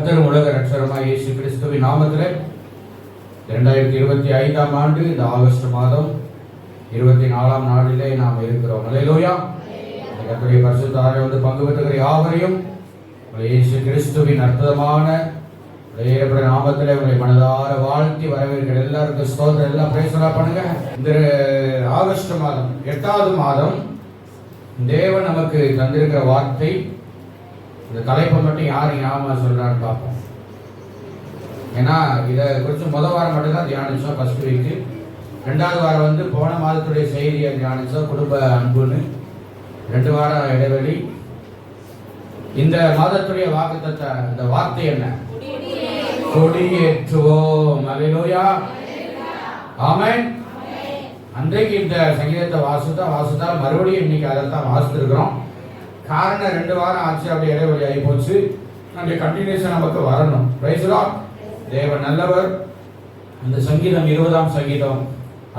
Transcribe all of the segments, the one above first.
கர்த்தரும் உலக ரட்சகருமாய் இயேசு கிறிஸ்துவின் நாமத்திலே 2025 ஆண்டு இந்த ஆகஸ்ட் மாதம் 24ஆம் நாளிலே நாம் இருக்கிறோம். அல்லேலூயா. கர்த்தருடைய பரிசுத்த ஆராதனையில் வந்து பங்கு பெற்றுகிற யாவரையும் இயேசு கிறிஸ்துவின் அற்புதமான நாமத்திலே உங்களை மனதார வாழ்த்தி வரவேற்கிற எல்லாருக்கும் ஸ்தோத்திரம். எல்லாம் பிரேசலா பண்ணுங்க. இந்த ஆகஸ்ட் மாதம் 8வது மாதம் தேவன் நமக்கு தந்திருக்கிற வார்த்தை, இந்த தலைப்பை மட்டும் யார் ஞாபகம் சொல்றான்னு பார்ப்போம். ஏன்னா இதை குறித்து முதல் வாரம் மட்டும்தான் தியானிச்சோம், ஃபர்ஸ்ட் வீக்கு. 2வது வாரம் வந்து போன மாதத்துடைய செய்தியை தியானிச்சோம், குடும்ப அன்புன்னு. 2 வாரம் இடைவெளி. இந்த மாதத்துடைய வாக்குத்தத்த இந்த வார்த்தை என்ன? கொடியேற்றுவோம். அல்லேலூயா, ஆமென். அன்றைக்கு இந்த சங்கீதத்தை வாசித்தால் மறுபடியும் இன்னைக்கு அதைத்தான் வாசித்திருக்கிறோம். காரணம் 2 வாரம் ஆச்சு, அப்படி இடைவெளி ஆகி போச்சு. நம்முடைய கண்டினியூஷன் நமக்கு வரணும். Price the Lord. தேவன் நல்லவர். இந்த சங்கீதம் 20ஆம் சங்கீதம்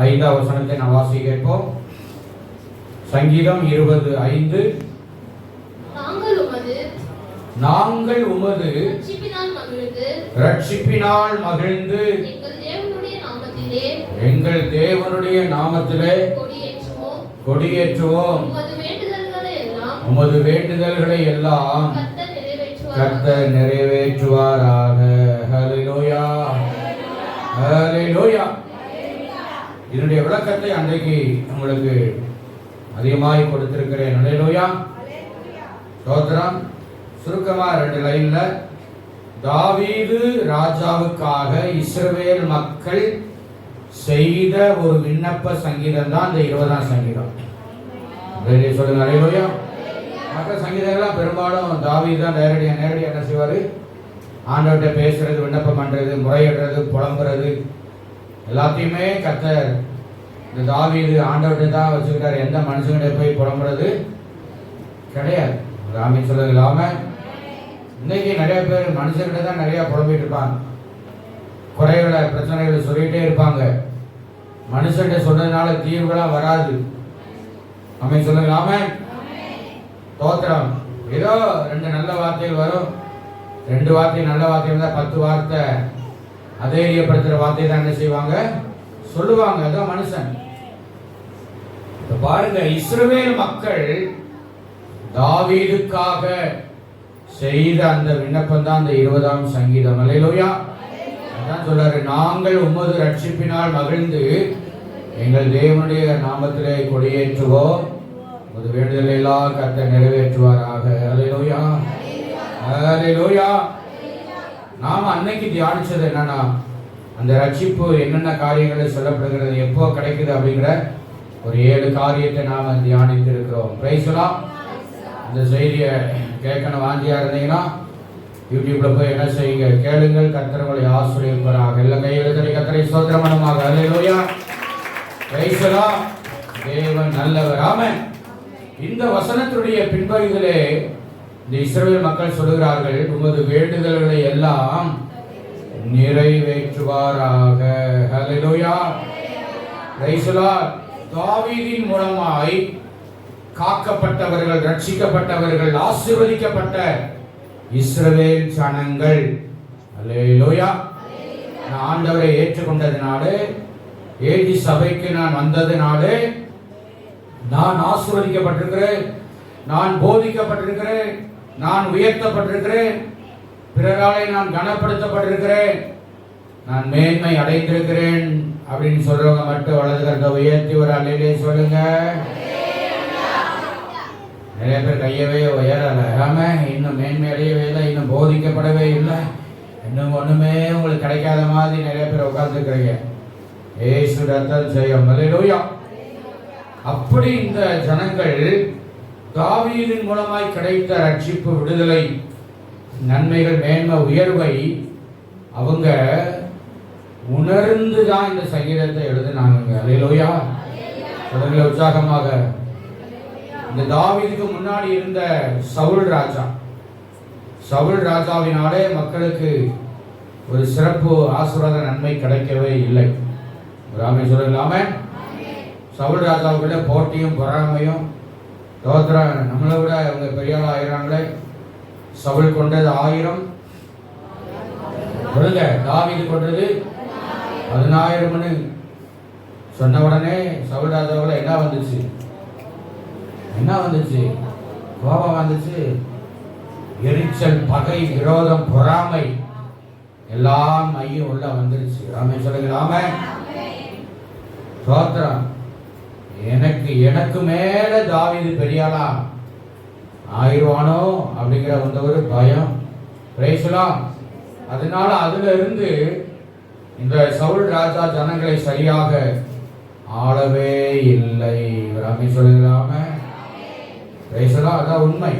5வது வசனத்தை நான் வாசி கேட்போம். சங்கீதம் 20:5. நாங்கள் உமது ரட்சிப்பினால் மகிழ்ந்து எங்கள் தேவனுடைய நாமத்திலே கொடியேற்றுவோம். உமது வேண்டுதல்களை எல்லாம் கர்த்தர் நிறைவேற்றுவாராக. ஹல்லேலூயா, ஹல்லேலூயா. இதனுடைய விளக்கத்தை அன்றைக்கு உங்களுக்கு அதிகமாய் கொடுத்திருக்கிறேன். ஹல்லேலூயா, ஸ்தோத்திரம். சுருக்கமா 2 லைன்ல, தாவீது ராஜாவுக்காக இஸ்ரவேல் மக்கள் செய்த ஒரு விண்ணப்ப சங்கீதம் தான் இந்த 20ஆம் சங்கீதம். சொல்லுங்க ஹல்லேலூயா. மற்ற சங்கீதங்கள்லாம் பெரும்பாலும் தாவீது தான் நேரடியாக என்ன செய்வார்? ஆண்டவர்கிட்ட பேசுறது, விண்ணப்பம் பண்றது, முறையிடுறது, புலம்புறது எல்லாத்தையுமே கர்த்தர் இந்த தாவீது ஆண்டவர்கிட்ட தான் வச்சுக்கிட்டார். எந்த மனுஷங்கிட்ட போய் புலம்புறது கிடையாது. ராமி சொல்றது இல்லாம இன்னைக்கு நிறைய பேர் மனுஷங்கிட்ட தான் நிறைய புலம்பிட்டு இருப்பாங்க. குறைகளை, பிரச்சனைகளை சொல்லிட்டே இருப்பாங்க. மனுஷன்கிட்ட சொன்னதுனால தீர்வுகளா வராது. நம்ம சொல்லலாம தோத்திரம். ஏதோ 2 நல்ல வார்த்தைகள் வரும். 2 வார்த்தை நல்ல வார்த்தை இருந்தா 10 வார்த்தை அதேரியப்படுத்துற வார்த்தை தான் என்ன செய்வாங்க? சொல்லுவாங்க. அதான் மனுஷன். பாருங்க, இஸ்ரவேல் மக்கள் தாவீதுக்காக செய்த அந்த விண்ணப்பம் தான் அந்த 20ஆம் சங்கீதம். அல்லேலூயா. அதான் சொல்றாரு, நாங்கள் உமது ரட்சிப்பினால் மகிழ்ந்து எங்கள் தேவனுடைய நாமத்திலே கொடியேற்றுவோம். உமது வேண்டுதலை எல்லாம் கர்த்தர் நிறைவேற்றுவாராக. அல்லேலூயா, அல்லேலூயா. நாம அன்னைக்கு தியானிச்சது என்னன்னா, அந்த ரட்சிப்பு என்னென்ன காரியங்களை சொல்லப்படுகிறது, எப்போ கிடைக்குது அப்படிங்கிற ஒரு 7 காரியத்தை நாம தியானித்து இருக்கிறோம். Price the Lord. இந்த செய்தியை கேட்கணும் வாஞ்சியா இருந்தீங்கன்னா யூடியூப்ல போய் என்ன செய்யுங்க, கேளுங்கள். கர்த்தர் உங்களை ஆசீர்வதிப்பாராக. எல்லா கையெழுத்தடி கர்த்தரை ஸ்தோத்திரம் பண்ணுவாங்க. அல்லேலூயா, பிரைஸ் தி லார்ட். தேவன் நல்லவர். ஆமென். இந்த வசனத்துடைய பின்பகுதியிலே இந்த இஸ்ரவேல் மக்கள் சொல்கிறார்கள், உமது வேண்டுதல்களை எல்லாம் நிறைவேற்றுவாராக. ஹல்லேலூயா, பிரைஸ் தி லார்ட். தாவீதின் மூலமாய் காக்கப்பட்டவர்கள், ரட்சிக்கப்பட்டவர்கள், ஆசீர்வதிக்கப்பட்ட இஸ்ரவேல் ஜனங்கள். அல்லேலூயா. நான் ஆண்டவரை ஏற்றுக்கொண்டதினாலே, ஏஜி சபைக்கு நான் வந்ததினாலே நான் ஆசீர்வதிக்கப்பட்டிருக்கிறேன், நான் போதிக்கப்பட்டிருக்கிறேன், நான் உயர்த்தப்பட்டிருக்கிறேன், பிறராலே நான் கனப்படுத்தப்பட்டிருக்கிறேன், நான் மேன்மை அடைந்திருக்கிறேன் அப்படின்னு சொல்றவங்க மட்டும் வலது கரத்தை உயர்த்தி ஒரு அல்லேலூயா சொல்லுங்க. நிறைய பேர் கையவே உயரல. இன்னும் மேன்மை அடையவே இல்லை, இன்னும் போதிக்கப்படவே இல்லை, இன்னும் ஒண்ணுமே உங்களுக்கு கிடைக்காத மாதிரி நிறைய பேர் உட்கார்ந்துருக்கிறீங்க. ஏசு ரத்தம் செய்யும். அல்லேலூயா. அப்படி இந்த ஜனங்கள் தாவீதின் மூலமாய் கிடைத்த ரட்சிப்பு, விடுதலை, நன்மைகள், மேன்மை, உயர்வை அவங்க உணர்ந்து தான் இந்த சங்கீதத்தை எழுதினாங்க. அல்லேலூயா. சொல்லுங்க உற்சாகமாக. இந்த தாவீதுக்கு முன்னாடி இருந்த சவுல் ராஜாவினாலே மக்களுக்கு ஒரு சிறப்பு ஆசீர்வாத நன்மை கிடைக்கவே இல்லை. ராமே சொல்லலாமே. சவுல் ராஜாவுக்குள்ள போட்டியும் பொறாமையும், தோத்திரம், நம்மளை விட அவங்க பெரிய ஆள் ஆயிராங்களே, சவுல் கொண்டது 1000, சொல்லுங்க, தாவீது கொன்றது 10,000 சொன்ன உடனே சவுல் ராஜாவுல என்ன வந்துச்சு? கோபம் வந்துச்சு, எரிச்சல், பகை, விரோதம், பொறாமை எல்லாம் மையம் உள்ள வந்துருச்சு. ஆமென் சொல்லுங்க. ஆமென். ஸ்தோத்திரம். எனக்கு மேல தாவீது பெரியாளா ஆயிடுவானோ அப்படிங்கிற ஒரு பயம். பிரைஸ்லாம். அதனால அதுல இருந்து இந்த சவுல் ராஜா ஜனங்களை சரியாக ஆளவே இல்லை. ஆமென் சொல்லுங்களாம. பிரைஸ்லாம். அதான் உண்மை.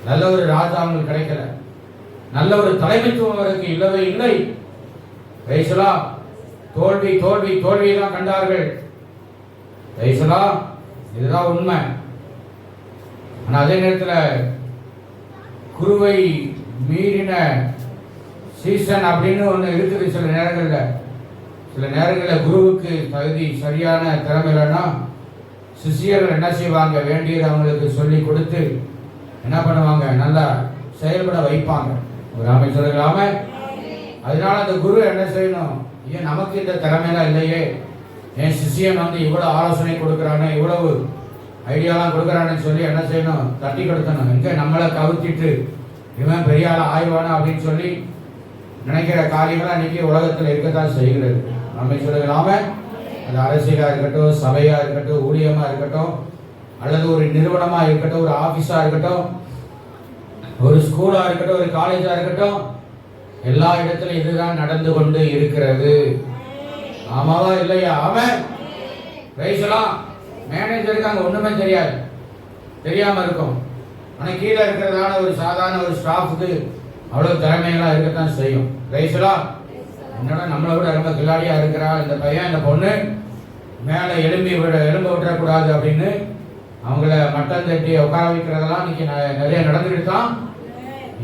நல்ல ஒரு ராஜா அவங்களுக்கு கிடைக்கல, நல்ல ஒரு தலைமைத்துவம் அவருக்கு இல்லவே இல்லை. பிரைஸ்லாம். தோல்வியை தான் கண்டார்கள். பிரைஸ்லாம். இதுதான் உண்மை. ஆனா அதே நேரத்தில் குருவை மீறின சீசன் அப்படின்னு ஒன்று இருக்குது. சில நேரங்களில் குருவுக்கு தகுதி சரியான திறமை இல்லைன்னா சிஷியர்கள் என்ன செய்வாங்க? வேண்டியது அவங்களுக்கு சொல்லி கொடுத்து என்ன பண்ணுவாங்க? நல்லா செயல்பட வைப்பாங்க. ஒரு அமைச்சர்களாம. அதனால அந்த குரு என்ன செய்யணும்? ஏன் நமக்கு இந்த திறமையெல்லாம் இல்லையே, என் சிஷியன் இவ்வளவு ஆலோசனை கொடுக்குறானே, இவ்வளவு ஐடியாலாம் கொடுக்குறான்னு சொல்லி என்ன செய்யணும்? தட்டி கொடுக்கணும். எங்க நம்மளை கவுத்திட்டு இவன் பெரிய ஆள் ஆய்வானா அப்படின்னு சொல்லி நினைக்கிற காரியங்களாம் இன்னைக்கு உலகத்தில் இருக்கத்தான் செய்கிறது. அமைச்சர்களாம. அது அரசியலா இருக்கட்டும், சபையா இருக்கட்டும், ஊழியமா இருக்கட்டும், அல்லது ஒரு நிறுவனமா இருக்கட்டும், ஒரு ஆபீஸா இருக்கட்டும், ஒரு ஸ்கூலா இருக்கட்டும், ஒரு காலேஜா இருக்கட்டும், எல்லா இடத்திலும் இதுதான் நடந்து கொண்டு இருக்கிறது. ஆமாவா இல்லையா? ஆமென். பிரைஸ்லாம். மேனேஜருக்கு அங்க ஒண்ணுமே தெரியாம இருக்கும். ஆனா கீழே இருக்கிறதான ஒரு சாதாரண ஒரு ஸ்டாஃபுக்கு அவ்வளவு திறமைகளா இருக்கத்தான் செய்யும். பிரைஸ்லாம். என்னோட நம்மளை விட ரொம்ப கில்லாடியா இருக்கிறா இந்த பையன், இந்த பொண்ணு, மேல எலும்பி விட்டுறக்கூடாது அப்படின்னு அவங்கள மட்டம் தட்டி உட்கார வைக்கிறதெல்லாம் இன்னைக்கு நிறைய நடந்துட்டு தான்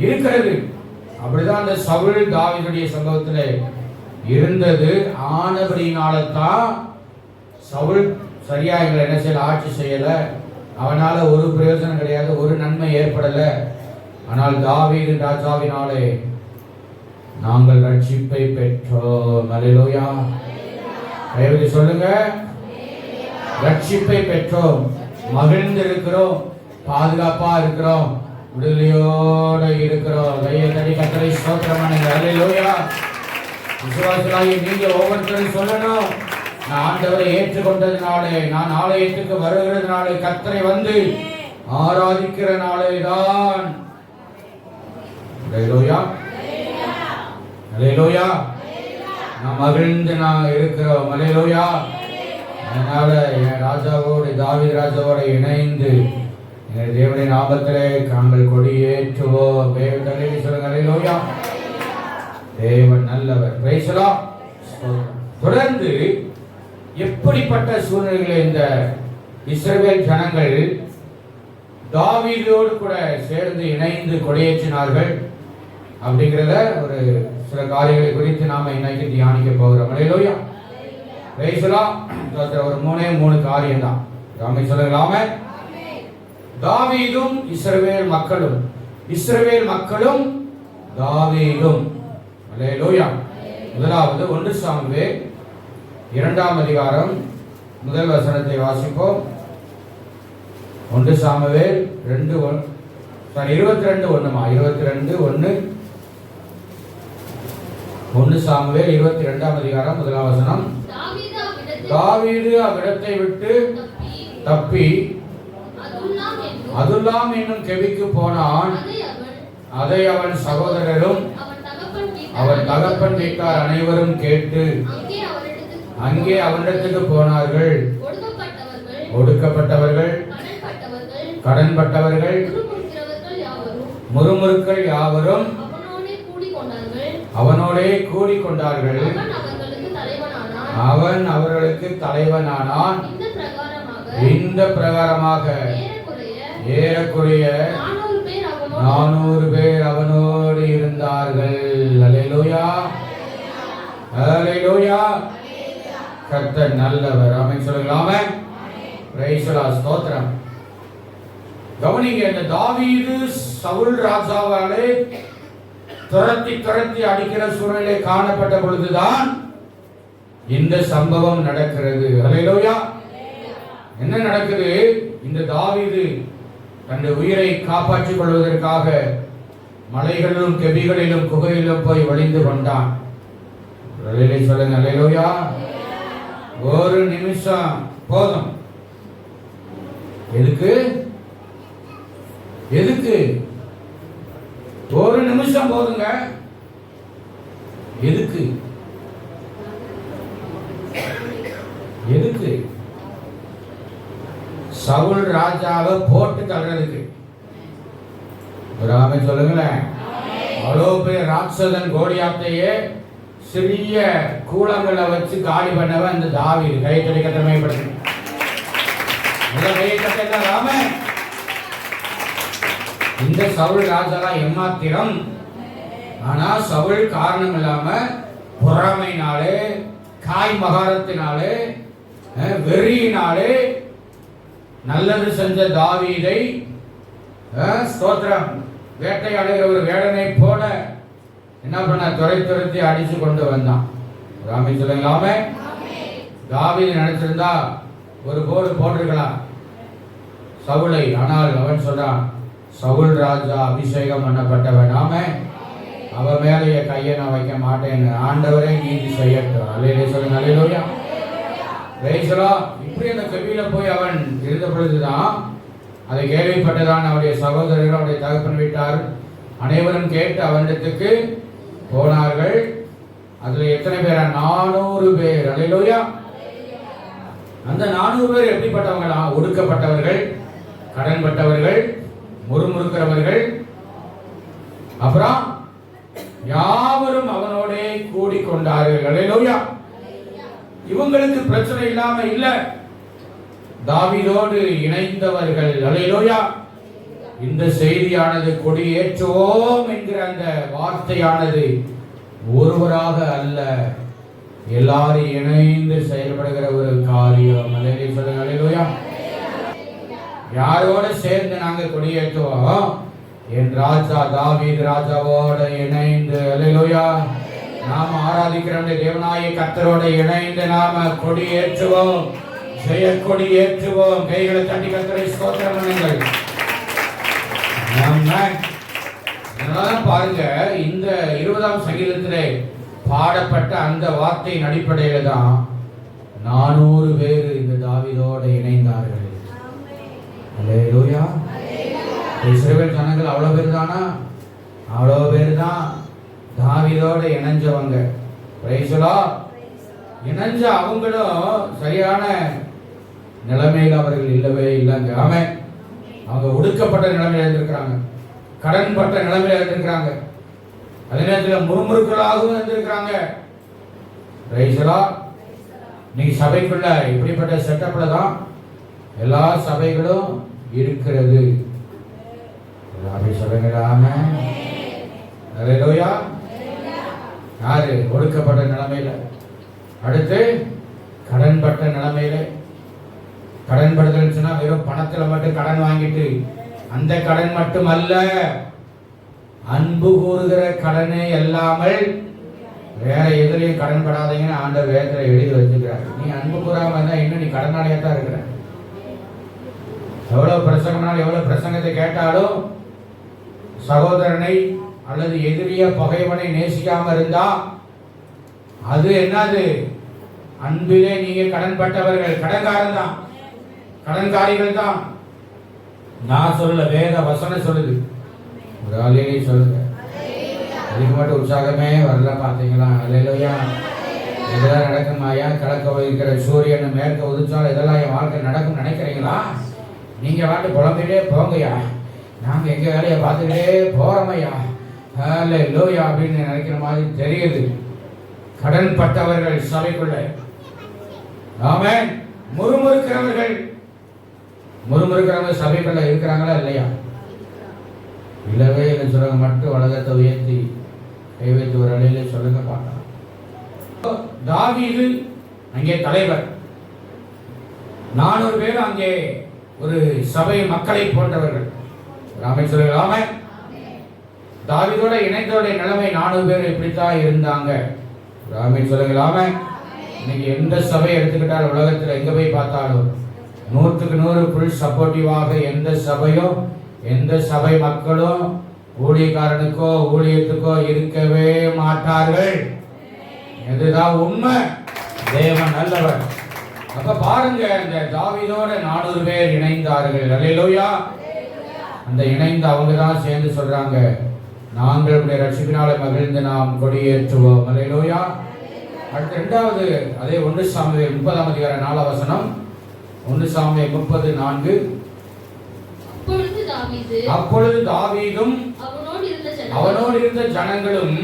இருக்கிறது. அப்படிதான் அந்த சவுல் தாவீதுடைய சம்பவத்தில் இருந்தது. ஆனபடினால்தான் சவுல் சரியா எங்களை என்ன செய்யல, ஆட்சி செய்யல. அவனால ஒரு பிரயோஜனம் கிடையாது, ஒரு நன்மை ஏற்படல. ஆனால் தாவீது ராஜாவினாலே நாங்கள் ரட்சிப்பை பெற்றோம். அல்லேலூயா. கைவிட்டு சொல்லுங்க, ரட்சிப்பை பெற்றோம், மகிழ்ந்து இருக்கிறோம், பாதுகாப்பா இருக்கிறோம், விடுதலையோட இருக்கிறோம். கையை தட்டி கர்த்தரை ஸ்தோத்திரம் பண்ணுங்க. அல்லேலூயா. விசுவாசிகளாகிய நீங்க ஒவ்வொருத்தரும் சொல்லணும், நான் ஆண்டவரை ஏற்றுக்கொண்டதுனாலே, நான் ஆலயத்துக்கு வருகிறதுனாலே, கர்த்தரை வந்து ஆராதிக்கிற நாளே தான். அல்லேலூயா. அல்லேலூயா. நான் மகிழ்ந்து நான் இருக்கிறோம். அல்லேலூயா. அதனால என் ராஜாவோடு, தாவீது ராஜாவோடு இணைந்து என் தேவனின் நாமத்திலே நாங்கள் கொடியேற்றுவோம். சொல்லுங்க. அல்லேலூயா. தேவன் நல்லவர். Price the Lord. தொடர்ந்து எப்படிப்பட்ட சூழ்நிலைகளில் இந்த இஸ்ரவேல் ஜனங்கள் தாவீதோடு கூட சேர்ந்து இணைந்து கொடியேற்றினார்கள் அப்படிங்கிறத ஒரு சில காரியங்களை குறித்து நாம இன்னைக்கு தியானிக்க போகிறோம். அல்லேலூயா. Praise the Lord. ஒரு 3 காரியம் தான். நாம சொல்லலாமே. தாவீதும் இஸ்ரவேல் மக்களும், இஸ்ரவேல் மக்களும் தாவீதும். அல்லேலூயா. முதலாவது 1 சாமுவேல் 2ஆம் அதிகாரம் முதல் வசனத்தை வாசிப்போம். 1 சாமுவேல் 22:1 22:1 1 சாமுவேல் 22ஆம் அதிகாரம் முதலாம் வசனம். தாவீது அவ்விடத்தை விட்டு தப்பி அதுல்லாம் என்னும் கெபிக்கு போனான். அதை அவன் சகோதரரும் அவன் தகப்பன் வீட்டார் அனைவரும் கேட்டு அங்கே அவனிடத்துக்கு போனார்கள். ஒடுக்கப்பட்டவர்கள், கடன்பட்டவர்கள், முறுமுறுக்கள் யாவரும் அவனோடே கூடிக்கொண்டார்கள். அவன் அவர்களுக்கு தலைவனானான். இந்த பிரகாரமாக ஏறக்குறைய 400 பேர் அவனோடு இருந்தார்கள். அல்லேலூயா. அல்லேலூயா. கர்த்தர் நல்லவர். ஆமென் சொல்லுங்களாமே. Praise the Lord. ஸ்தோத்திரம். கவனிங்க, இந்த தாவீது சவுல் ராஜாவாலே துரத்தி துரத்தி அடிக்கிற சூழ்நிலை காணப்பட்ட பொழுதுதான் இந்த சம்பவம் நடக்கிறது. அல்லேலூயா. என்ன நடக்குது? இந்த தாவீது தன்னுடைய உயிரை காப்பாற்றிக் கொள்வதற்காக மலைகளிலும் கெபிகளிலும் குகையிலும் போய் ஒளிந்து கொண்டான். சொல்லுங்க அல்லேலூயா. ஒரு நிமிஷம் போதும். எதுக்கு? எதுக்கு? ஒரு நிமிஷம் போதுங்க. எதுக்கு? எதுக்கு? சவுல் ராஜாவை போட்டு தள்ளுறதுக்கு. ஒரு ஆமை சொல்லுங்களேன். அவ்வளோ பெரிய ராட்சதன் கோலியாத்தையே சிறிய கூலங்களை வச்சு காலி பண்ணவன் இந்த தாவீது. கைத்தறி கட்டமைப்படுத்த இந்த சவுல் ராஜாலாம் எம்மாத்திரம். ஆனா சவுல் காரணம் இல்லாம பொறாமையினாலே, காய் மகாரத்தினாலே, வெறியினாலே நல்லது செஞ்ச தாவீதை ஸ்தோத்திரம் வேட்டையாடுகிற ஒரு வேடனை போல என்ன பண்ண துரத்தி அடிச்சு கொண்டு வந்தான். ராமே சொல்லுங்களாமே. தாவீது நினைச்சிருந்தா ஒரு போடு போட்டிருக்கலாம் சவுலை. ஆனால் அவன் சொல்றான், சவுல் ராஜா அபிஷேகம் பண்ணப்பட்டவன், நாம அவன் மேலேயே கையை நான் வைக்க மாட்டேன், ஆண்டவரே நீதி செய்யட்டும். அல்லேலூயா சொல்லுங்க. அல்லேலூயா. இப்படி அந்த கவியில போய் அவன் இருந்த பொழுதுதான் அதை கேள்விப்பட்டதான் அவருடைய சகோதரர்கள், அவருடைய தகப்பன் வீட்டார் அனைவரும் கேட்டு அவனிடத்துக்கு போனார்கள். அதுல எத்தனை பேரா? 400 பேர். அல்லேலூயா. அந்த 400 பேர் எப்படிப்பட்டவங்களா? ஒடுக்கப்பட்டவர்கள், கடன்பட்டவர்கள், முறுமுறுக்கிறவர்கள். அப்புறம் யாவரும் அவனோடே கூடிக்கொண்டார்கள். அல்லேலூயா. இவங்களுக்கு பிரச்சனை இல்லாம இல்ல, தாவீதோடு இணைந்தவர்கள். அல்லேலூயா. இந்த செய்தியானது கொடியேற்றுவோம் என்கிற அந்த வார்த்தையானது ஒருவராக அல்ல, எல்லாரும் இணைந்து செயல்படுகிற ஒரு காரியம். அல்லேலூயா சொல்லுங்க. அல்லேலூயா. யாரோட சேர்ந்து நாங்க கொடியேற்றுவோம்? என் ராஜா தாவீது ராஜாவோட இணைந்து. அல்லேலூயா. நாம ஆராதிக்கிற தேவனாய கர்த்தரோட இணைந்து நாம கொடியேற்றுவோம், ஜெய கொடியேற்றுவோம். கைகளை தட்டி கர்த்தரை ஸ்தோத்திரம் பண்ணுங்கள். பாருங்க, இந்த 20ஆம் சங்கீதத்திலே பாடப்பட்ட அந்த வார்த்தையின் அடிப்படையில தான் 400 பேர் இந்த தாவீதோட இணைந்தார்கள். அல்லேலூயா. இஸ்ரவேல் ஜனங்கள் அவ்வளவு பேர் தானா? அவ்வளவு பேர் தான் தாவீதோட இணைஞ்சவங்க. இணைஞ்ச அவங்களும் சரியான நிலைமையில் அவர்கள் இல்லவே இல்லைங்க. ஆமென். அவங்க ஒடுக்கப்பட்ட நிலைமையில இருந்திருக்கிறாங்க, கடன்பட்ட நிலைமையில இருந்திருக்கிறாங்க, அதே நேரத்தில் முறுமுறுக்களாகவும் இருந்திருக்கிறாங்க. இன்னைக்கு சபைக்குள்ள இப்படிப்பட்ட செட்டப்ல தான் எல்லா சபைகளும் இருக்கிறது. யாரு? ஒடுக்கப்பட்ட நிலைமையில, அடுத்து கடன்பட்ட நிலைமையில. கடன்படுதல் சொன்னா வெறும் பணத்துல மட்டும் கடன் வாங்கிட்டு அந்த கடன் மட்டும் அல்ல, அன்பு கூறுகிற கடனே இல்லாமல் வேற எதிரையும் கடன் படாதீங்கன்னு ஆண்டவர் வேதத்துல எழுதி வச்சுக்கிறார். நீ அன்பு கூறாம இருந்தா இன்னும் நீ கடனாளியா தான் இருக்கிற. எவ்வளவு பிரசங்கனாலும் எவ்வளவு பிரசங்கத்தை கேட்டாலும் சகோதரனை அல்லது எதிரிய பகைவனை நேசிக்காம இருந்தா அது என்னது? அன்பிலே நீங்க கடன்பட்டவர்கள், கடன்காரன் தான், கடன்காரிகள் தான். நான் சொல்ல, வேத வசனம் சொல்லுது. ஒரு ஆளிலே சொல்லுங்க. அதுக்கு மட்டும் உற்சாகமே வரல பார்த்தீங்களா? அல்லேலூயா. இதெல்லாம் நடக்குமாயா? கிழக்க இருக்கிற சூரியன் மேற்க உதிச்சாலும் இதெல்லாம் என் வாழ்க்கை நடக்கும் நினைக்கிறீங்களா? நீங்க வாட்டு புலம்பிட்டே போங்கய்யா, நாங்க எங்க வேலையை பார்த்துக்கிட்டே போறோமையா, அல்லேலூயா அப்படின்னு நினைக்கிற மாதிரி தெரியுது. கடன் பட்டவர்கள் சபைக்குள்ள, ஆமென். முறுமுறுக்கிறவர்கள், முறுமுறுக்கிறவங்க சபைக்குள்ள இருக்கிறாங்களா இல்லையா? இல்லவே இல்லை. சொல்லுங்க. மட்டும் உலகத்தை உயர்த்தி கை வைத்து ஒரு அலையில சொல்லுங்க பார்க்கலாம். தாவீது அங்கே தலைவர், 400 பேர் அங்கே ஒரு சபை மக்களை போன்றவர்கள். ராமே சொல்லுங்க. தாவீதோட இணைந்தோடைய நிலைமை 4 பேர் இப்படித்தான் இருந்தாங்க. ஆமென் சொல்லுங்களாமே. இன்னைக்கு எந்த சபை எடுத்துக்கிட்டாலும் உலகத்தில் எங்க போய் பார்த்தாலும் 100க்கு 100 ஃபுல் சப்போர்ட்டிவாக எந்த சபையோ எந்த சபை மக்களும் ஊழியக்காரனுக்கோ ஊழியத்துக்கோ இருக்கவே மாட்டார்கள். இதுதான் உண்மை. தேவன் நல்லவர். அப்ப பாருங்க, இந்த தாவீதோட 400 பேர் இணைந்தார்கள். அல்லேலூயா. அந்த இணைந்து அவங்க தான் சேர்ந்து சொல்றாங்க, நாங்கள் உடைய ரட்சிப்பினாலே மகிழ்ந்து நாம் கொடியேற்றுவோம். அல்லேலூயா. அடுத்து 2வது அதே 1 சாமுவேல் 30ஆம் அதிகாரம் 4ஆம் வசனம். 1 சாமுவேல் 30:4. அப்பொழுது தாவீதும் அவனோடு இருந்த ஜனங்களும்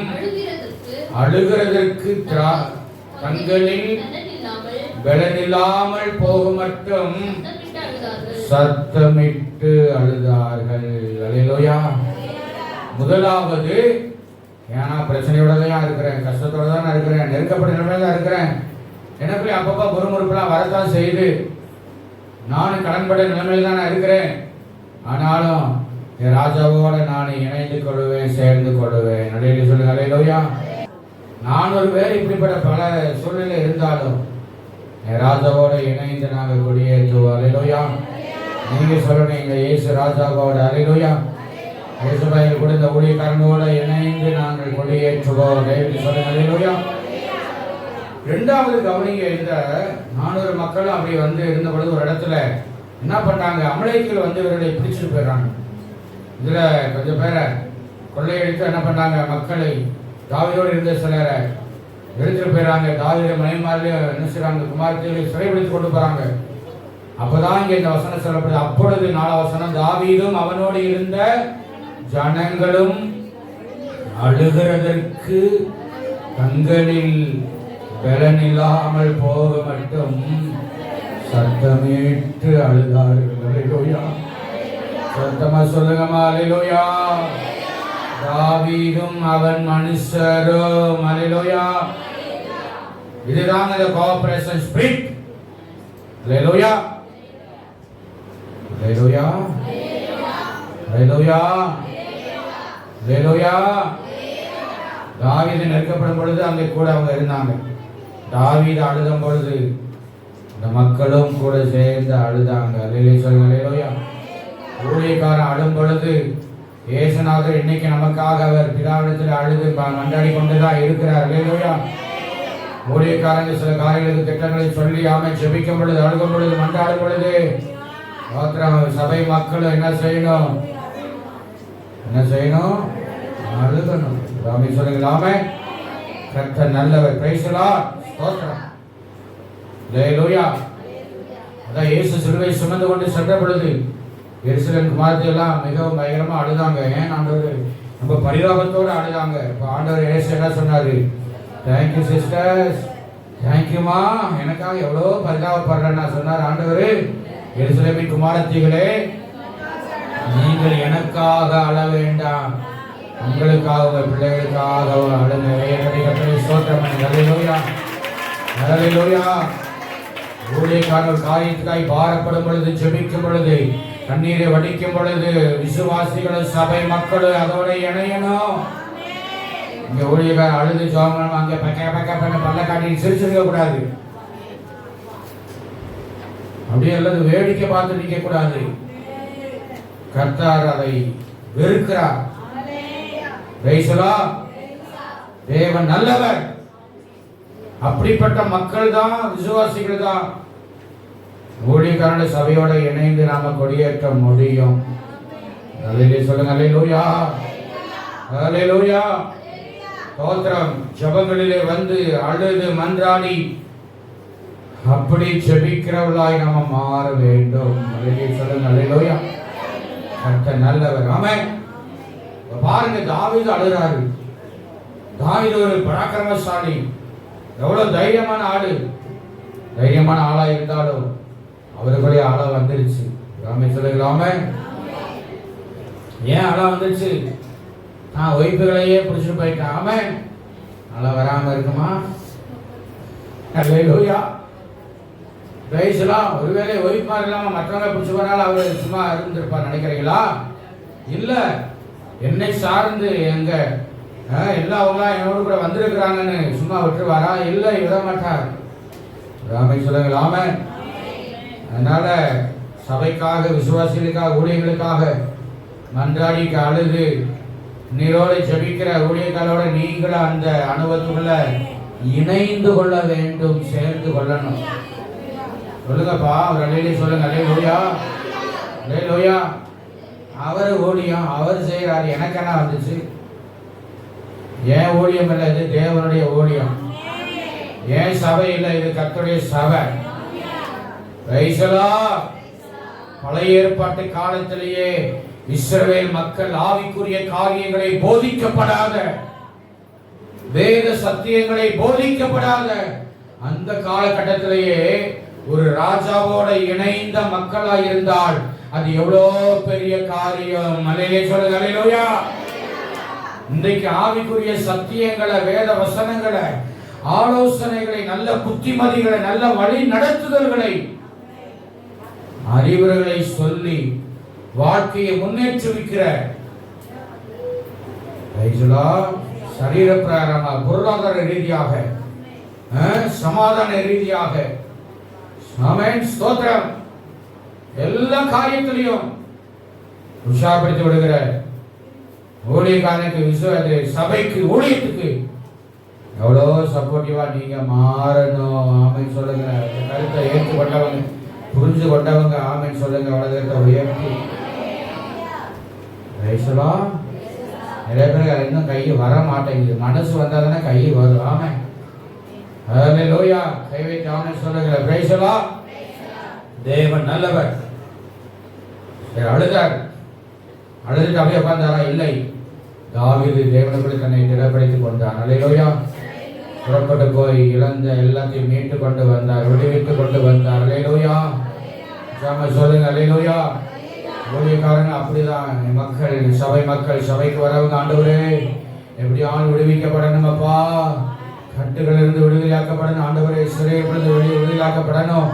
அழுகிறதற்கு தங்களில் பலனில்லாமல் போக மட்டும் சத்தமிட்டு அழுதார்கள். அல்லேலூயா. முதலாவது, ஏன்னா பிரச்சனையோட தான் இருக்கிறேன், கஷ்டத்தோட தான் இருக்கிறேன், நெருக்கப்பட்ட நிலைமையில தான் இருக்கிறேன், எனக்குள்ளே அப்பப்போ முறுமுறுப்பெல்லாம் வரத்தான் செய்யுது, நானும் கடன்பட்ட நிலைமையில தான் நான் இருக்கிறேன், ஆனாலும் என் ராஜாவோட நான் இணைந்து கொள்வேன், சேர்ந்து கொள்வேன். நடையில சொல்லுங்க. அல்லேலூயா. 400 பேர் இப்படிப்பட்ட பல சூழ்நிலை இருந்தாலும் என் ராஜாவோட இணைந்து நாங்கள் கொடியேற்றுவோம். அல்லேலூயா. நீங்க சொல்லணும், எங்க இயேசு ராஜாவோட. அல்லேலூயா. இயேசுபாயில் கூட இந்த ஊழியக்காரனோட இணைந்து நாங்கள் கொடியேற்றுவோம். சொல்லுங்க. அல்லேலூயா. 2வது கவனிங்க, இந்த 400 மக்களும் அப்படி வந்து இருந்த பொழுது ஒரு இடத்துல என்ன பண்ணாங்க, அமலேக்கியர்கள் வந்து இவர்களை பிடிச்சிட்டு போயிடுறாங்க. இதுல கொஞ்சம் பேரை கொள்ளையடித்து என்ன பண்ணாங்க, மக்களை தாவீதோடு இருந்த சிலரை எடுத்துட்டு போயிடறாங்க. தாவீது மனைவிமாரிலே என்ன செய்றாங்க, குமாரத்திகளை சிறைபிடித்து கொண்டு போறாங்க. அப்பதான் இங்க இந்த வசனம் சொல்லப்படுது. அப்பொழுது 4ஆம் வசனம், தாவீதும் அவனோடு இருந்த ஜனங்களும் அழுகிறதற்கு தங்களில் பலனில்லாமல் போக மட்டும் சத்தமிட்டு அழுதார்கள். அல்லேலூயா. சத்தமா சொல்லுங்கம்மா. அல்லேலூயா. தாவீதும் அவன் மனுஷரும். அல்லேலூயா. இதுதான் இந்த கோஆபரேஷன் ஸ்பிரிட். அல்லேலூயா. அல்லேலூயா. அல்லேலூயா. அல்லேலூயா. தாவீது நெருக்கப்படும் பொழுது அங்கே கூட அவங்க இருந்தாங்க. தாவீது அழுதும் பொழுது இந்த மக்களும் கூட சேர்ந்து அழுதாங்க. அல்லேலூயா. ஊழியக்காரன் அழும் பொழுது இயேசுநாதர் இன்னைக்கு நமக்காக அவர் பிதாவிடத்தில் அழுது மன்றாடி கொண்டுதான் இருக்கிறார். அல்லேலூயா. ஊழியக்காரங்க சில காரியங்களுக்கு திட்டங்களை சொல்லி ஜெபிக்கும் பொழுது, அழுகும் பொழுது, மன்றாடும் பொழுது சபை மக்களும் என்ன செய்யணும், அழுகணும். சொல்லுங்களாமே. கர்த்தர் நல்லவர். Price the Lord. ஸ்தோத்திரம். அல்லேலூயா. அதான் இயேசு சிலுவை சுமந்து கொண்டு சென்ற பொழுது எருசலேம் குமாரத்தி எல்லாம் மிகவும் பயங்கரமா அழுதாங்க. ஏன் ஆண்டவர் ரொம்ப பரிதாபத்தோடு அழுதாங்க. இப்போ ஆண்டவர் இயேசு என்ன சொன்னாரு, தேங்க்யூ சிஸ்டர்ஸ், தேங்க்யூமா, எனக்காக எவ்வளோ பரிதாபப்படுறேன்னா சொன்னார் ஆண்டவர். எருசலேமின் குமாரத்திகளே, நீங்கள் எனக்காக அழ வேண்டாம், உங்களுக்காக உங்கள் பிள்ளைகளுக்காக அழுங்க. அல்லேலூயா. அல்லேலூயா. ஊழியக்காரர் காரியத்துக்காய் பாரப்படும் பொழுது, ஜெபிக்கும் பொழுது, கண்ணீரை வடிக்கும் பொழுது விசுவாசிகளும் சபை மக்களும் அதோட இணையணும். இங்க ஊழியக்காரர் அழுது ஜோமனம் அங்க பக்க பண்ண பல்ல காட்டி சிரிச்சிருக்க கூடாது. அப்படியே அல்லது வேடிக்கை பார்த்து நிற்க கூடாது. கர்த்தர் அதை வெறுக்கிறார். தேவன் நல்லவர். அப்படிப்பட்ட மக்கள் தான், விசுவாசிகள் தான் ஊழியக்காரன சபையோட இணைந்து நாம கொடியேற்ற முடியும். சொல்லுங்க. அல்லேலூயா. அல்லேலூயா. ஸ்தோத்திரம். ஜெபங்களிலே வந்து அழுது மன்றாடி அப்படி ஜெபிக்கிறவர்களாய் நாம மாற வேண்டும். சொல்லுங்க. அல்லேலூயா. கர்த்தர் நல்லவர். ஆமென். பாருங்க, தாவீது அழுறாரு. தாவீது ஒரு பராக்கிரமசாலி, எவ்வளவு தைரியமான ஆளு. தைரியமான ஆளா இருந்தாலும் அவருக்குள்ளே ஆள வந்துருச்சு. சொல்லுங்களாமே. ஏன் ஆள வந்துருச்சு? நான் ஒய்ப்புகளையே பிடிச்சிட்டு போயிட்டேன். ஆமென். ஆள வராம இருக்குமா? அல்லேலூயா. பிரைஸ்லாம். ஒருவேளை ஒய்ஃபா இல்லாம மற்றவங்க பிடிச்சி போனாலும் அவர் சும்மா இருந்திருப்பார் நினைக்கிறீங்களா? இல்ல, என்னை சார்ந்து எங்க எல்லாவங்களாம் என்னோடு கூட வந்திருக்கிறாங்கன்னு சும்மா விட்டுருவாரா? இல்லை, விட மாட்டார். ராமை சொல்லுங்கள். ஆமென். அதனால சபைக்காக, விசுவாசிகளுக்காக, ஊழியர்களுக்காக மன்றாடி அழுது நீரோடு ஜெபிக்கிற ஊழியர்களோட நீங்களும் அந்த அனுபவத்துக்குள்ள இணைந்து கொள்ள வேண்டும், சேர்ந்து கொள்ளணும். சொல்லுங்கப்பா, அவர் அலையிலே சொல்லுங்க. அல்லேலூயா, அல்லேலூயா. அவர் ஊழியம் அவர் செய்கிறாரு, எனக்கு என்ன வந்துச்சு? ஏன் ஊழியம் இல்லை, இது தேவனுடைய ஊழியம். ஏன் சபை இல்லை, இது கர்த்தருடைய சபை. பழைய ஏற்பாட்டு காலத்திலேயே இஸ்ரவேல் மக்கள் ஆவிக்குரிய காரியங்களை போதிக்கப்படாத, வேத சத்தியங்களை போதிக்கப்படாத அந்த காலகட்டத்திலேயே ஒரு ராஜாவோட இணைந்த மக்களா இருந்தால் அது எவ்வளோ பெரிய காரியம். அல்லேலூயா சொல்லுங்க. அல்லேலூயா. இன்றைக்கு ஆவிக்குரிய சத்தியங்களை, வேத வசனங்களை, ஆலோசனைகளை, நல்ல புத்திமதிகளை, நல்ல வழி நடத்துதல்களை, அறிவுரைகளை சொல்லி வாழ்க்கையை முன்னேற்றுவிக்கிற சரீர பிரகாரமாக, பொருளாதார ரீதியாக, சமாதான ரீதியாக, ஸ்தோத்திரம், எல்லா காரியத்திலையும் உற்சாகப்படுத்தி விடுகிற ஊழியக்காரனுக்கு, சபைக்கு, ஊழியத்துக்கு எவ்வளோ சப்போர்ட்டிவா நீங்க மாறணும். ஆமென் சொல்லுங்க. கருத்தை ஏற்றுக்கொண்டவங்க, புரிஞ்சு கொண்டவங்க ஆமென் சொல்லுங்க. வளர்த்த உயர்த்தி நிறைய பேர் இன்னும் கை வர மாட்டேங்குது. மனசு வந்தா தானே கை வரும். ஆமென். அல்லேலூயா. கை வைத்து ஆமென் சொல்லுங்க. Price the Lord. தேவன் நல்லவர். அழுதார். அழுதுட்டு அப்படியே உட்கார்ந்தாரா? இல்லை, தாவீது தேவனுக்குள்ள தன்னை திடப்படுத்திக் கொண்டார். அல்லேலூயா. புறப்பட்டு போய் இழந்த எல்லாத்தையும் மீட்டு கொண்டு வந்தார், விடுவித்து கொண்டு வந்தார். அல்லேலூயா சொல்லுங்க. அல்லேலூயா. ஊழியக்காரங்க அப்படிதான். மக்கள், சபை மக்கள், சபைக்கு வரவங்க ஆண்டவரே எப்படியாவது விடுவிக்கப்படணும் அப்பா, கட்டுகளிலிருந்து விடுதலையாக்கப்படணும் ஆண்டவரே, சிறையிலிருந்து விடுதலையாக்கப்படணும்,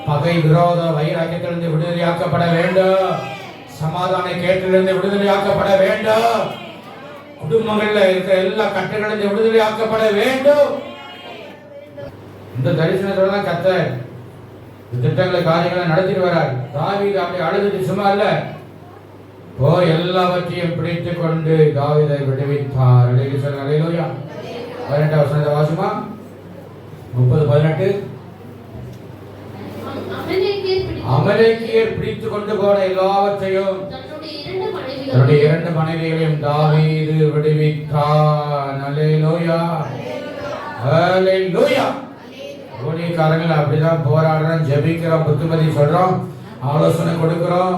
பகை விரோத வைராக்கியத்திலிருந்து விடுதலையாக்கப்பட வேண்டும், சமாதான கேட்டிலிருந்து விடுதலையாக்கப்பட வேண்டும், குடும்பங்கள்ல இருக்கிற எல்லா கட்டுகளிலிருந்து விடுதலையாக்கப்பட வேண்டும். இந்த தரிசனத்தோட தான் கர்த்தர் திட்டங்களை, காரியங்களை நடத்திட்டு வரார். தாவீது அப்படி அழுதுட்டு சும்மா இல்ல, எல்லாவற்றையும் பிடித்து கொண்டு தாவீதை விடுவித்தார். அல்லேலூயா. 18 வசனத்தை வாசிமா. 30:18. அமலேக்கியர் பிடித்து கொண்டு போன எல்லாவற்றையும் தன்னுடைய 2 மனைவிகளையும் தாவீது விடுவித்தார். அல்லேலூயா, அல்லேலூயா. ஊழியக்காரங்கள் அப்படிதான் போராடுறோம், ஜெபிக்கிறோம், புத்திமதி சொல்றோம், ஆலோசனை கொடுக்கிறோம்,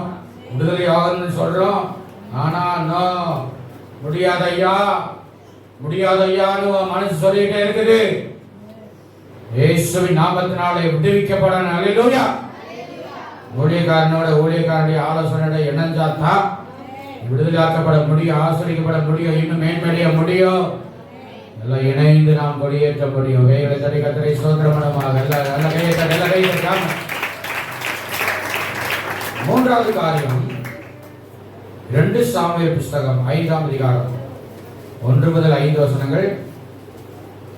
விடுதலை ஆகணும்னு சொல்றோம். ஆனா முடியாதையா, முடியாதையான்னு மனசு சொல்லிட்டே இருக்குது. இயேசுவின் நாமத்தினாலே விடுவிக்கப்படணும். அல்லேலூயா. ஊழியக்காரனுடைய ஆலோசனையோட இணைஞ்சாத்தா விடுதலையாக்கப்பட முடியும், ஆசிரியப்பட முடியும், இன்னும் மேன்மடைய முடியும். எல்லாம் இணைந்து நாம் கொடியேற்ற முடியும். வேலை தடை கத்தரை சோதரமனமாக நல்ல கையை. மூன்றாவது காரியம் 2 சாமுவேல் புஸ்தகம் 5ஆம் அதிகாரம் 1 முதல் 5 வசனங்கள்.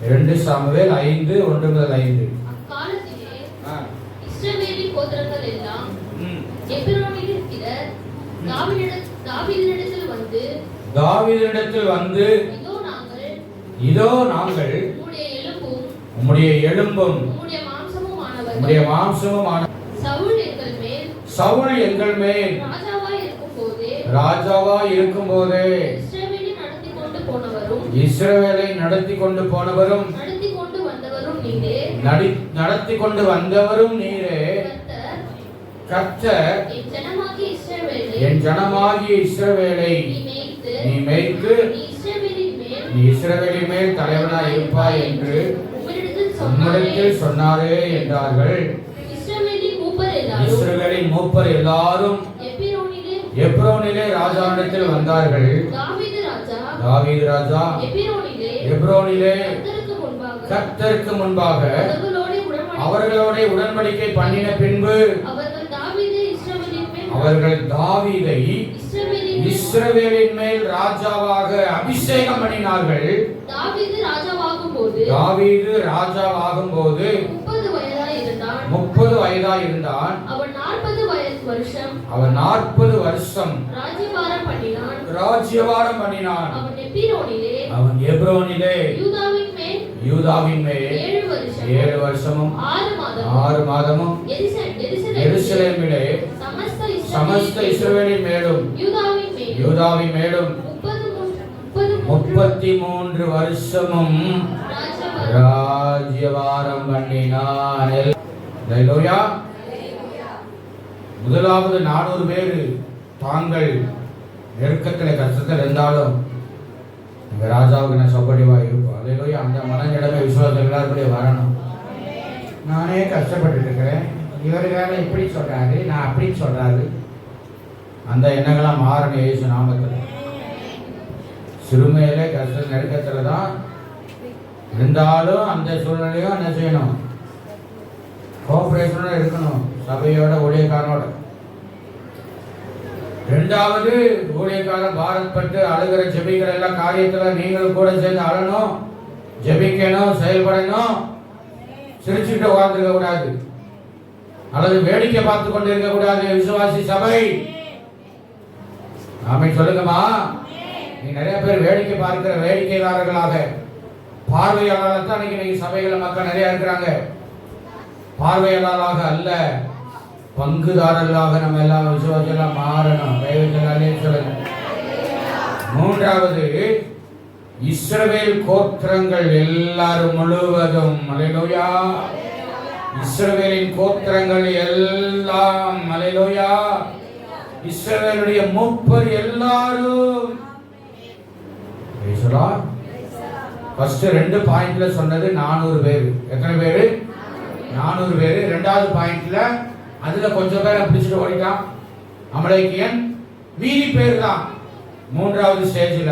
2 சாமுவேல் 5 1 முதல் 5. அக்காலத்திலே இஸ்ரவேலின் கோத்திரங்கள் எல்லாம் எபிரோனில் இருக்கிற தாவீதினிடத்தில் வந்து இதோ நாங்கள் உம்முடைய எலும்பும் உம்முடைய மாம்சமுமான சவுல் எங்கள் மேல் ராஜாவாய் இருக்கும்போதே இஸ்ரவேலை நடத்தி கொண்டு போனவரும் நடத்தி கொண்டு வந்தவரும் நீரே. கர்த்தர் என் ஜனமாகிய இஸ்ரவேலை நீ மேய்த்து நீ இஸ்ரவேலின் மேல் தலைவனாய் இருப்பாய் என்று உம்மிடத்தில் சொன்னாரே என்றார்கள். இஸ்ரவேலின் மூப்பர் எல்லாரும் எப்ரோனிலே ராஜாவிடத்தில் வந்தார்கள். தாவீது ராஜா எப்ரோனிலே கர்த்தருக்கு முன்பாக அவர்களோட உடன்படிக்கை பண்ணின பின்பு அவர்கள் தாவீதை இஸ்ரவேலின் மேல் ராஜாவாக அபிஷேகம் பண்ணினார்கள். தாவீது ராஜாவாகும்போது 30 வயதாய் இருந்தான். அவன் 40 வருஷம் ராஜ்யபாரம் பண்ணினான். அவன் எப்ரோனிலே யூதாவின் மேல் 7 வருஷமும் 6 மாதமும் எருசலேமிலே சமஸ்த இஸ்ரவேலின் மேலும் யூதாவின் மேலும் 33 வருஷமும் ராஜ்யபாரம் பண்ணினான். அல்லேலூயா. முதலாவது 400 பேர் தாங்கள் நெருக்கத்தில் கஷ்டத்தில் இருந்தாலும் எங்க ராஜாவுக்கு நான் சப்போர்ட்டிவா இருப்போம். அல்லேலூயா. அந்த மனநிலைமை விசுவாசம் எல்லாருக்கும் வரணும். நானே கஷ்டப்பட்டு இருக்கிறேன், இவர் வேற இப்படி சொல்றாரு, நான் அப்படி சொல்றாரு, அந்த எண்ணங்களாம் மாறணும் இயேசு நாமத்தில். சிறுமையில கஷ்ட நெருக்கத்தில் தான் இருந்தாலும் அந்த சூழ்நிலையும் என்ன செய்யணும், கோஆபரேஷனோட இருக்கணும், சபையோட ஊழியக்காரனோட. இரண்டாவது ஊழியக்காரன் பாரத்பட்டு அழுகிற ஜெபிக்கிற எல்லா காரியத்துல நீங்களும் கூட சேர்ந்து அழணும், ஜெபிக்கணும், செயல்படணும். சிரிச்சுட்டு உட்கார்ந்துருக்க கூடாது அல்லது வேடிக்கை பார்த்து கொண்டு இருக்க கூடாது. விசுவாசி சபை ஆமென் சொல்லுங்கம்மா. நீ நிறைய பேர் வேடிக்கை பார்க்கிற வேடிக்கையாளர்களாக பார்வையாளர்கள் தான் இன்னைக்கு சபைகள மக்கள் நிறைய இருக்கிறாங்க. பார்வையாளராக அல்ல, பங்குதாரர்களாக நம்ம எல்லாம் விசுவாசெல்லாம் மாறணும். சொல்லுங்க. மூன்றாவது இஸ்ரவேல் கோத்திரங்கள் எல்லாரும் முழுவதும், அல்லேலூயா, இஸ்ரவேலின் கோத்திரங்கள் எல்லாம், அல்லேலூயா, இஸ்ரவேலுடைய மூப்பர் எல்லாரும். ஃபர்ஸ்ட் 2 பாயிண்ட்ல சொன்னது 400 பேர். எத்தனை பேரு? 400 பேர். இரண்டாவது பாயிண்ட்ல அதுல கொஞ்சம் பேரை பிடிச்சிட்டு ஓடிட்டான் அமலேக்கியன், மீதி பேர் தான். மூன்றாவது ஸ்டேஜ்ல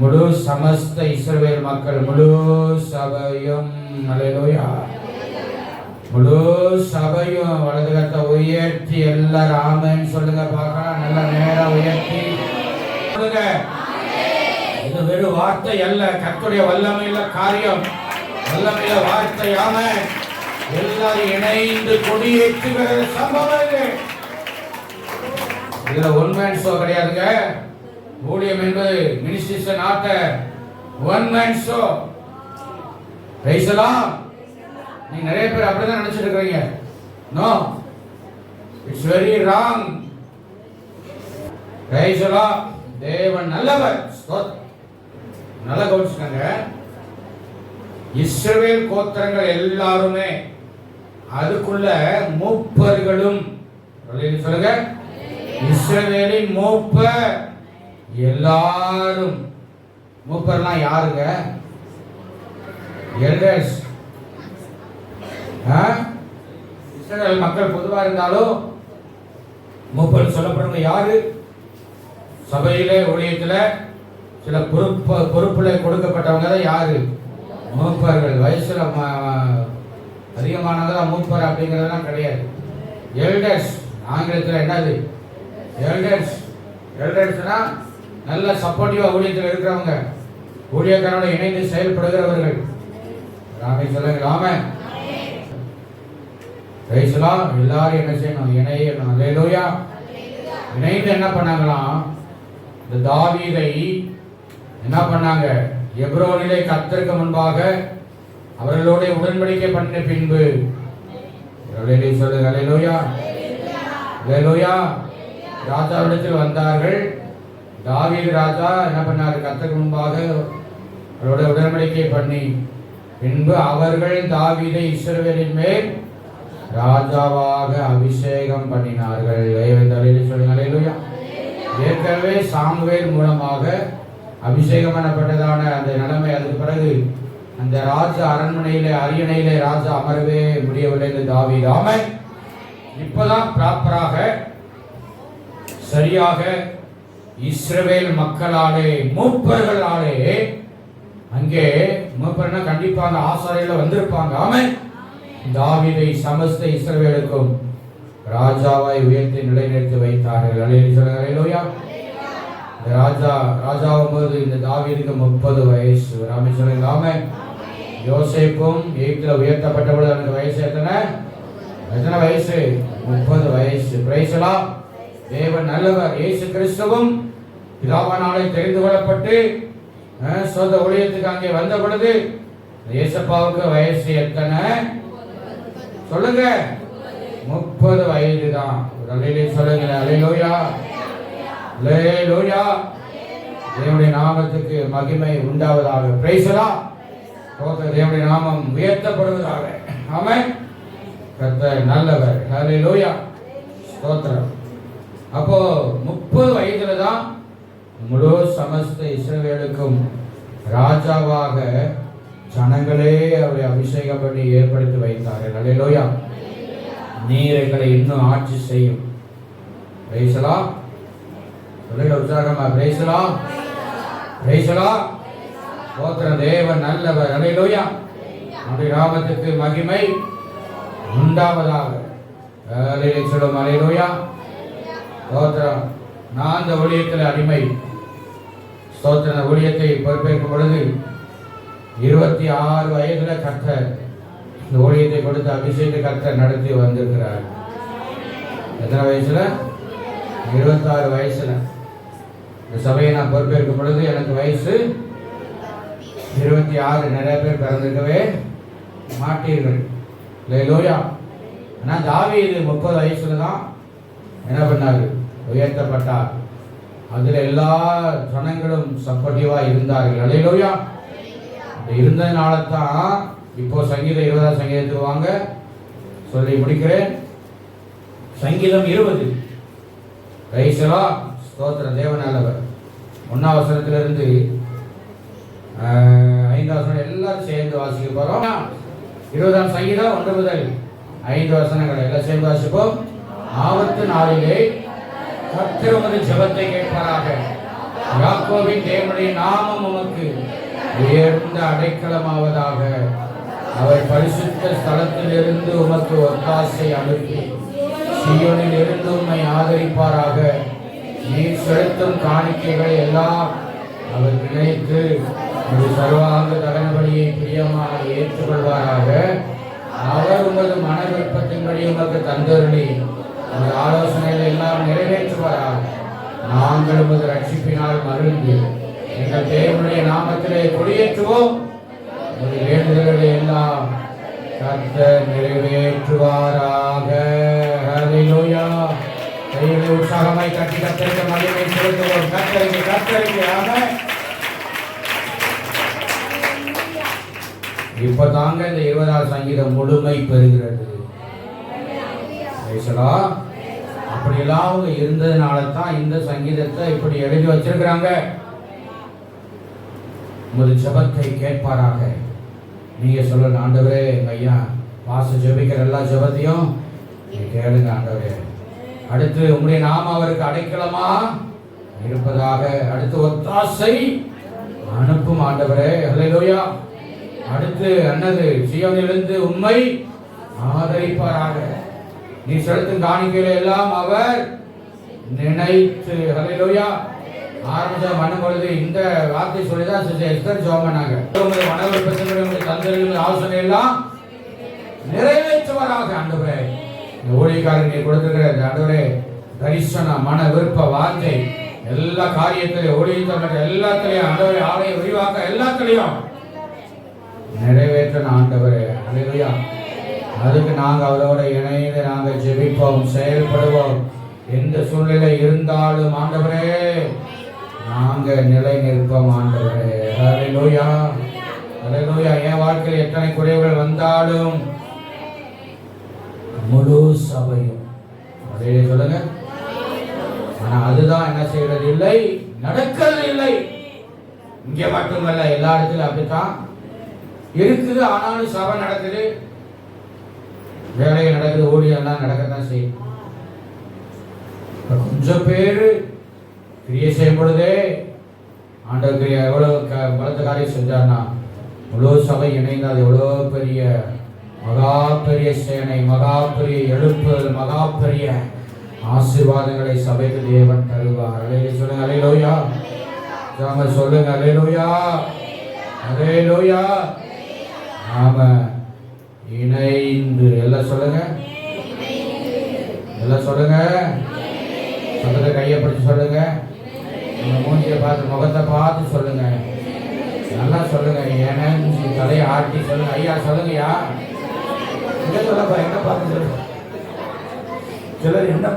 முழு சமஸ்த இஸ்ரவேல் மக்கள், முழு சபையும், அல்லேலூயா, முழு சபையும் வலது கரத்தை உயர்த்தி எல்லாரும் ஆமென் சொல்லுங்க பார்க்கலாம். நல்ல நேரம் உயர்த்தி சொல்லுங்க. இது வெறும் வார்த்தை அல்ல, கர்த்தருடைய வல்லமையுள்ள காரியம், வல்லமையுள்ள வார்த்தை. ஆமென். எல்லாரும் இணைந்து கொடியேற்றுகிற சம்பவம் இது. இதுல ஒன் மேன் ஷோ கிடையாதுங்க. ஊழியம் என்பது ministry not one man show. பேசலாம். நீங்க நிறைய பேர் அப்படிதான் நினைச்சிட்டு இருக்கீங்க. No, it's very wrong. பேசலாம். தேவன் நல்லவர். நல்ல கவனிச்சுக்கங்க. இஸ்ரவேல் கோத்திரங்கள் எல்லாருமே, அதுக்குள்ள மூப்பர்களும், சொல்லுங்க, இஸ்ரவேலின் மூப்பர் எல்லாரும். மூப்பர்லாம் யாருங்க? எல்டர்ஸ். இஸ்ரவேல் மக்கள் பொதுவா இருந்தாலும் மூப்பர் சொல்லப்படுறவங்க யாரு? சபையிலே ஊழியத்துல சில பொறுப்புல கொடுக்கப்பட்டவங்க தான் யாரு? மூப்பர்கள். வயசுல அதிகமானவங்க தான் மூப்பர் அப்படிங்கிறதெல்லாம் கிடையாது. எல்டர்ஸ். ஆங்கிலத்தில் என்னது? எல்டர்ஸ். எல்டர்ஸ்னா நல்ல சப்போர்ட்டிவா ஊழியத்தில் இருக்கிறவங்க, ஊழியக்காரோட இணைந்து செயல்படுகிறவர்கள். ராமே சொல்லுங்க. ராமே பேசலாம். எல்லாரும் என்ன செய்யணும்? இணையணும். அல்லேலூயா. இணைந்து என்ன பண்ணாங்களாம்? இந்த தாவீதை என்ன பண்ணாங்க? எப்ரோனிலே கர்த்தருக்கு முன்பாக அவர்களோட உடன்படிக்கை பண்ண பின்பு, சொல்லுங்க, அல்லேலூயா, அல்லேலூயா, ராஜாவிடத்தில் வந்தார்கள். தாவீது ராஜா என்ன பண்ணார்? கர்த்தருக்கு முன்பாக அவரோட உடன்படிக்கை பண்ணி பின்பு அவர்கள் தாவீதை இஸ்ரவேலின் மேல் ராஜாவாக அபிஷேகம் பண்ணினார்கள். சொல்லுங்க, அல்லேலூயா. ஏற்கனவே சாமுவேல் மூலமாக அபிஷேகம் பண்ணப்பட்டதான அந்த நிலைமை, அதுக்கு பிறகு அந்த ராஜ அரண்மனையிலே அரியணையிலே ராஜா அமரவே முடியவில்லை இந்த தாவீது. ஆமென். இப்பதான் ப்ராப்பராக சரியாக இஸ்ரவேல் மக்களாலே, மூப்பர்களாலே, அங்கே மூப்பர்னா கண்டிப்பா அந்த ஆசாரியர்கள் வந்திருப்பாங்க. ஆமென். தாவீதை சமஸ்த இஸ்ரவேலுக்கும் ராஜாவாய் உயர்த்தி நிலைநிறுத்தி வைத்தார்கள். அல்லேலூயா. இந்த ராஜாவும் போது இந்த தாவீதுக்கு 30 வயசு. ராமேஸ்வரம் ஆமென். யோசேப்பும் எகிப்தில் உயர்த்தப்பட்ட பொழுது அவனுக்கு வயசு எத்தனை வயசு? 30 வயசு. Price the Lord. தேவன் நல்லவர். இயேசு கிறிஸ்துவும் பிதாவானாலே தெரிந்து கொள்ளப்பட்டு சொந்த ஊழியத்துக்கு அங்கே வந்த பொழுது இயேசப்பாவுக்கு வயசு எத்தனை சொல்லுங்க? 30 வயது தான். சொல்லுங்க. அல்லேலூயா. அல்லேலூயா. தேவனுடைய நாமத்துக்கு மகிமை உண்டாவதாக. Price the Lord. தேவனுடைய நாமம் உயர்த்தப்படுவதாக. ஆமென். கர்த்தர் நல்லவர். அல்லேலூயா. ஸ்தோத்திரம். அப்போ 30 வயதுல தான் முழு சமஸ்த இஸ்ரவேலுக்கும் ராஜாவாக ஜனங்களே அவரை அபிஷேகம் பண்ணி ஏற்படுத்தி வைத்தார்கள். அல்லேலூயா. நீர் எங்களை இன்னும் ஆட்சி செய்யும். Price the Lord. சொல்லுங்க உற்சாகமா. Price the Lord. Price the Lord. ஸ்தோத்திரம். தேவன் நல்லவர். அல்லேலூயா. அவருடைய நாமத்துக்கு மகிமை உண்டாவதாக. அல்லேலூயா. ஸ்தோத்திரம். நான் இந்த ஊழியத்தில் அடிமை. ஸ்தோத்திர ஊழியத்தை பொறுப்பேற்கும் பொழுது 26 வயதுல கர்த்தர் இந்த ஊழியத்தை கொடுத்து அபிஷேக கர்த்தர் நடத்தி வந்திருக்கிறார். எத்தனை வயசுல? 26 வயசுல இந்த சபையை நான் பொறுப்பேற்கும் பொழுது எனக்கு வயசு 26. நிறைய பேர் பிறந்திருக்கவே மாட்டீர்கள். அல்லேலூயா. ஆனால் தாவீது 30 வயசுல தான் என்ன பண்ணாரு? உயர்த்தப்பட்டார். அதுல எல்லா ஜனங்களும் சப்போர்ட்டிவா இருந்தார்கள். அல்லேலூயா. இருந்ததுனால தான் இப்போ சங்கீதம் 20 சங்கீதத்துக்கு வாங்க சொல்லி முடிக்கிறேன். சங்கீதம் 20. Price the Lord. ஸ்தோத்திரம். தேவன் நல்லவர். 1ஆம் வசனத்திலிருந்து 5ஆம் வசனம் எல்லாரும் சேர்ந்து வாசிக்க போறோம். 20ஆம் சங்கீதம் 1 முதல் 5 வசனங்களை எல்லாம் சேர்ந்து வாசிப்போம். ஆபத்து நாளிலே கர்த்தர் உமது ஜெபத்தை கேட்பாராக. யாக்கோபின் தேவனுடைய நாமம் உமக்கு உயர்ந்த அடைக்கலமாவதாக. அவர் பரிசுத்த ஸ்தலத்தில் இருந்து உமக்கு ஒத்தாசை அனுப்பி சீயோனில் இருந்து உம்மை ஆதரிப்பாராக. நீர் செலுத்தும் காணிக்கைகளை எல்லாம் அவர் நினைத்து ஒரு சர்வாங்க தகனபடியை பிரியமாக ஏற்றுக்கொள்வாராக. அவர் உமது மன விருப்பத்தின்படி உமக்கு தந்தருளி உமது ஆலோசனைகள் எல்லாம் நிறைவேற்றுவாராக. நாங்கள் உமது ரட்சிப்பினால் மகிழ்ந்து எங்கள் தேவனுடைய நாமத்திலே கொடியேற்றுவோம். உமது வேண்டுதல்களை எல்லாம் கர்த்தர் நிறைவேற்றுவாராக. ஹல்லேலூயா. கைகளை உற்சாகமாய் கட்டி கர்த்தருக்கு மகிமை செலுத்துவோம். கர்த்தருக்கு ஆமென். இப்ப தாங்க இந்த 20ஆம் சங்கீதம் முழுமை பெறுகிறது. அப்படியெல்லாம் அவங்க இருந்ததுனால தான் இந்த சங்கீதத்தை இப்படி எழுதி வச்சிருக்கிறாங்க. உமது ஜெபத்தை கேட்பாராக. நீங்க சொல்லணும், ஆண்டவரே எங்க ஐயா வாச ஜெபிக்கிற எல்லா ஜெபத்தையும் கேளுங்க ஆண்டவரே. அடுத்து உங்களுடைய நாம அவருக்கு அடைக்கலமா இருப்பதாக. அடுத்து ஒத்தாசை அனுப்பும் ஆண்டவரே. அல்லேலூயா. அடுத்து அன்னது சீயோனிலிருந்து உம்மை ஆதரிப்பாராக. நீ செலுத்தும் காணிக்கைகளை எல்லாம் அவர் நினைத்து. அல்லேலூயா. ஆரம்பிச்ச மனம் பொழுது இந்த வார்த்தை சொல்லிதான் எஸ்தர் ஜெபம் பண்ணாங்க. மன விருப்பத்தினுடைய தந்தரின் ஆலோசனை எல்லாம் நிறைவேற்றுவாராக. ஆண்டவரே இந்த ஊழியக்காரர் நீ கொடுத்திருக்கிற ஆண்டவரே தரிசன மன விருப்ப வார்த்தை எல்லா காரியத்திலையும் ஊழியத்தை எல்லாத்திலையும் ஆண்டவரே ஆலய விரிவாக்க எல்லாத்திலையும் நிறைவேற்ற ஆண்டவரே. அல்லேலூயா. அதுக்கு நாங்க அவரோட இணைந்து நாங்க ஜெபிப்போம், செயல்படுவோம். எந்த சூழ்நிலை இருந்தாலும் ஆண்டவரே நாங்க நிலை நிற்போம் ஆண்டவரே. அல்லேலூயா. அல்லேலூயா. என் வாழ்க்கையில் எத்தனை குறைவுகள் வந்தாலும் முழு சபையும் அதே சொல்லுங்க. ஆனா அதுதான் என்ன செய்யறது இல்லை, நடக்கிறது இல்லை. இங்க மட்டுமல்ல, எல்லா இடத்துலயும் அப்படித்தான் இருக்குது. ஆனாலும் சபை நடக்குது, வேலைகள் நடக்குது, ஊழியெல்லாம் நடக்கத்தான் செய்யும். கொஞ்சம் பேரு கிரியை செய்யும் பொழுதே ஆண்டவர் கிரியை எவ்வளவு பலத்த காரியம் செஞ்சார்னா முழு சபை இணைந்து அது எவ்வளோ பெரிய மகா பெரிய சேனை, மகா பெரிய எழுப்புதல், மகா பெரிய ஆசீர்வாதங்களை சபைக்கு தேவன் தருவார். அல்லேலூயா சொல்லுங்க. அல்லேலூயா நாம சொல்லுங்க. அல்லேலூயா அல்லேலூயா. நாம இணைந்து எல்லாம் சொல்லுங்க. எல்லாம் சொல்லுங்க. பக்கத்துல கையை பிடிச்சு சொல்லுங்க. உங்க மூஞ்சியை பார்த்து, முகத்தை பார்த்து சொல்லுங்க. நல்லா சொல்லுங்க. இணைஞ்சு தலையை ஆட்டி சொல்லுங்க. ஐயா சொல்லுங்கய்யா. என்ன சொல்லப்பா? என்ன பார்த்து சொல்லுங்க. சிலர் என்ன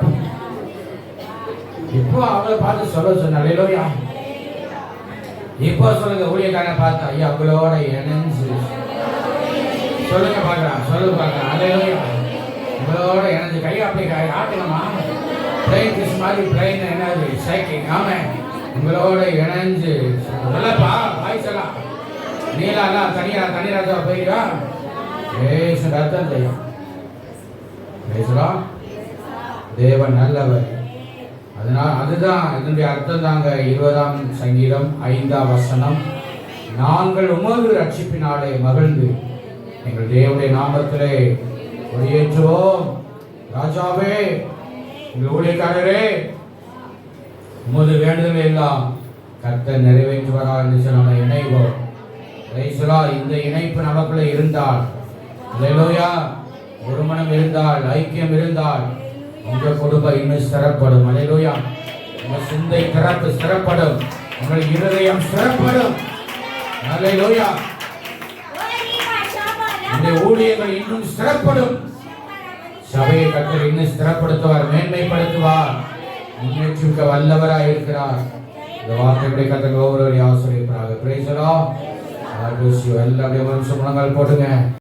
இப்போ அவங்கள பார்த்து சொல்ல சொன்ன. அல்லேலூயா. இப்போ சொல்லுங்க. ஊழியக்காரனை பார்த்து ஐயா அவங்களோட இணைஞ்சு சொல்லுங்க பார்க்கலாம். சொல்லுங்க பார்க்கலாம். அல்லேலூயா. உங்களோட இணைஞ்சு கையை அப்படி ஆட்டணுமா? பிளைன் கிஸ் மாதிரி பிளைன் என்னது சைக்கிங். ஆமா, உங்களோட இணைஞ்சு நல்லப்பா வாய் சொல்லலாம். நீலாம் தனிராஜா போயிடா பேச அர்த்தம் செய்யும். பேசுறோம். தேவன் நல்லவர். அதனால் அதுதான் இதனுடைய அர்த்தம் தாங்க. 20ஆம் சங்கீதம் 5ஆம் வசனம், நாங்கள் உமது ரட்சிப்பினாலே மகிழ்ந்து எங்கள் தேவனுடைய நாமத்திலே கொடியேற்றுவோம். ராஜாவே, எங்கள் ஊழியக்காரரே, உமது வேண்டுதல் எல்லாம் கர்த்தர் நிறைவேற்றுவாரா என்று நம்ம இணைவோம். இந்த இணைப்பு நமக்குள்ளே இருந்தால், அல்லேலூயா, ஒரு மனம் இருந்தால், ஐக்கியம் இருந்தால், உங்கள் குடும்பம் இன்னும் சிறப்படும். அல்லேலூயா. உங்கள் சிந்தை சிறப்படும். உங்கள் இருதயம் சிறப்படும். அல்லேலூயா. உங்கள் ஊழியர்கள் இன்னும் சிறப்படும். சபையை கர்த்தர் இன்னும் ஸ்திரப்படுத்துவார், மேன்மைப்படுத்துவார், முன்னேற்றிக்க வல்லவராய் இருக்கிறார். இந்த வார்த்தைகளை கர்த்தர் ஒவ்வொருவரையும் ஆசீர்வதிப்பாராக. Price the Lord. எல்லா முழங்கால் போடுங்க.